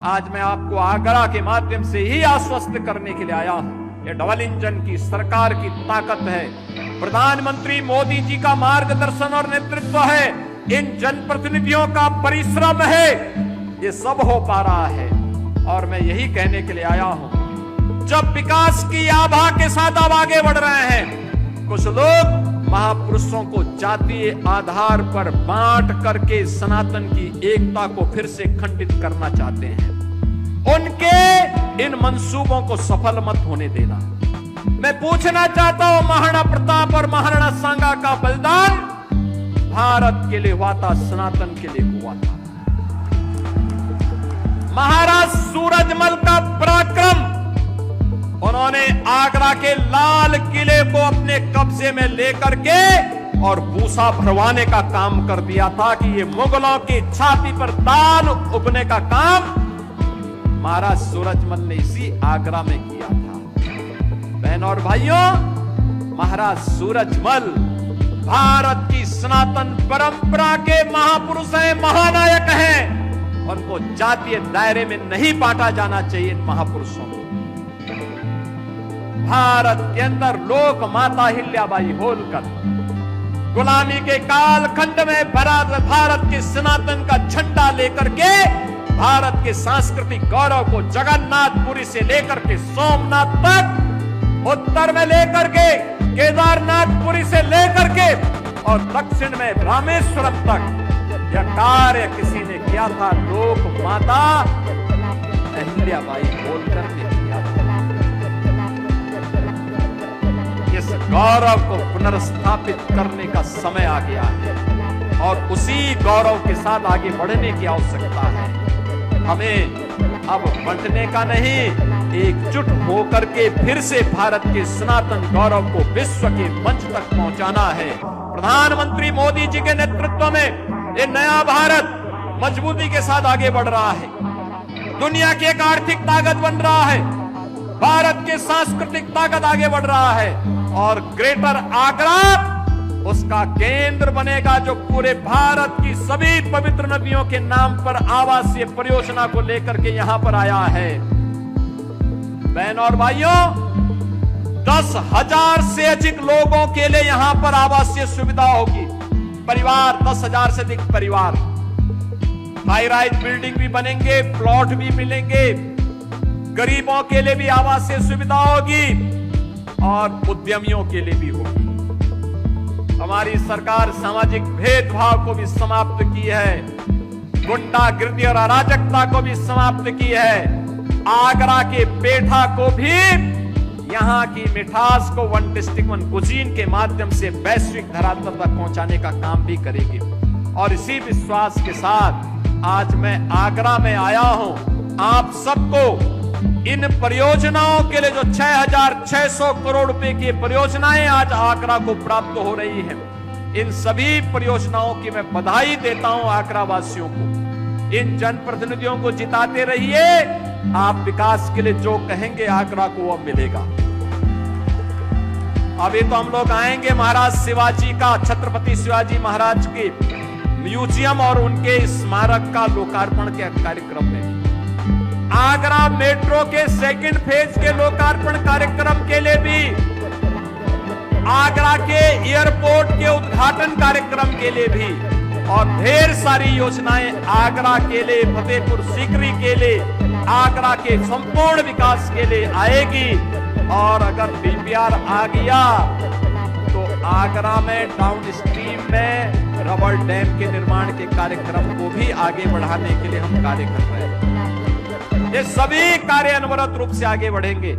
आज मैं आपको आगरा के माध्यम से ही आश्वस्त करने के लिए आया हूं। ये डबल इंजन की सरकार की ताकत है, प्रधानमंत्री मोदी जी का मार्गदर्शन और नेतृत्व है, इन जनप्रतिनिधियों का परिश्रम है, ये सब हो पा रहा है। और मैं यही कहने के लिए आया हूं, जब विकास की आभा के साथ अब आगे बढ़ रहे हैं, कुछ लोग महापुरुषों को जातीय आधार पर बांट करके सनातन की एकता को फिर से खंडित करना चाहते हैं। उनके इन मंसूबों को सफल मत होने देना। मैं पूछना चाहता हूं, महाराणा प्रताप और महाराणा सांगा का बलिदान भारत के लिए हुआ था, सनातन के लिए हुआ था। महाराज सूरजमल का पराक्रम, उन्होंने आगरा के लाल किले को अपने कब्जे में लेकर के और भूसा भरवाने का काम कर दिया था कि ये मुगलों की छाती पर दाल उगने का काम महाराज सूरजमल ने इसी आगरा में किया था। बहनों और भाइयों, महाराज सूरजमल भारत की सनातन परंपरा के महापुरुष हैं, महानायक हैं। उनको जातीय दायरे में नहीं बांटा जाना चाहिए। इन महापुरुषों को भारत के अंदर लोक माता हिल्याबाई होलकर गुलामी के कालखंड में भारत के सनातन का झंडा लेकर के भारत के सांस्कृतिक गौरव को जगन्नाथपुरी से लेकर के सोमनाथ तक, उत्तर में लेकर के केदारनाथपुरी से लेकर के और दक्षिण में रामेश्वरम तक यह कार्य किसी ने किया था, लोक माता अहिल्याबाई होलकर ने किया था। इस गौरव को पुनर्स्थापित करने का समय आ गया है और उसी गौरव के साथ आगे बढ़ने की आवश्यकता है। हमें अब बंटने का नहीं, एकजुट होकर के फिर से भारत के सनातन गौरव को विश्व के मंच तक पहुंचाना है। प्रधानमंत्री मोदी जी के नेतृत्व में ये नया भारत मजबूती के साथ आगे बढ़ रहा है, दुनिया की एक आर्थिक ताकत बन रहा है, भारत की सांस्कृतिक ताकत आगे बढ़ रहा है और ग्रेटर आगरा उसका केंद्र बनेगा, जो पूरे भारत की सभी पवित्र नदियों के नाम पर आवासीय परियोजना को लेकर के यहां पर आया है। बहनों और भाइयों, 10,000 से अधिक लोगों के लिए यहां पर आवासीय सुविधा होगी। परिवार 10,000 से अधिक परिवार, हाई राइज बिल्डिंग भी बनेंगे, प्लॉट भी मिलेंगे, गरीबों के लिए भी आवासीय सुविधा होगी और उद्यमियों के लिए भी होगी। हमारी सरकार सामाजिक भेदभाव को भी समाप्त की है, गुंडागिर्दी और अराजकता को भी समाप्त की है, आगरा के पेठा को भी, यहां की मिठास को वन डिस्ट्रिक्ट वन कुजीन के माध्यम से वैश्विक धरातल तक पहुंचाने का काम भी करेगी। और इसी विश्वास के साथ आज मैं आगरा में आया हूं। आप सबको इन परियोजनाओं के लिए जो 6,600 करोड़ रुपए की परियोजनाएं आज आगरा को प्राप्त हो रही हैं, इन सभी परियोजनाओं की मैं बधाई देता हूं आगरा वासियों को। इन जनप्रतिनिधियों को जिताते रहिए, आप विकास के लिए जो कहेंगे आगरा को वो मिलेगा। अभी तो हम लोग आएंगे महाराज शिवाजी का, छत्रपति शिवाजी महाराज के म्यूजियम और उनके स्मारक का लोकार्पण के कार्यक्रम में। आगरा मेट्रो के सेकंड फेज के लोकार्पण कार्यक्रम के लिए भी, आगरा के एयरपोर्ट के उद्घाटन कार्यक्रम के लिए भी और ढेर सारी योजनाएं आगरा के लिए, फतेहपुर सीकरी के लिए, आगरा के संपूर्ण विकास के लिए आएगी। और अगर डीपीआर आ गया तो आगरा में डाउन स्ट्रीम में रबर डैम के निर्माण के कार्यक्रम को भी आगे बढ़ाने के लिए हम कार्य कर रहे हैं। ये सभी कार्य अनवरत रूप से आगे बढ़ेंगे।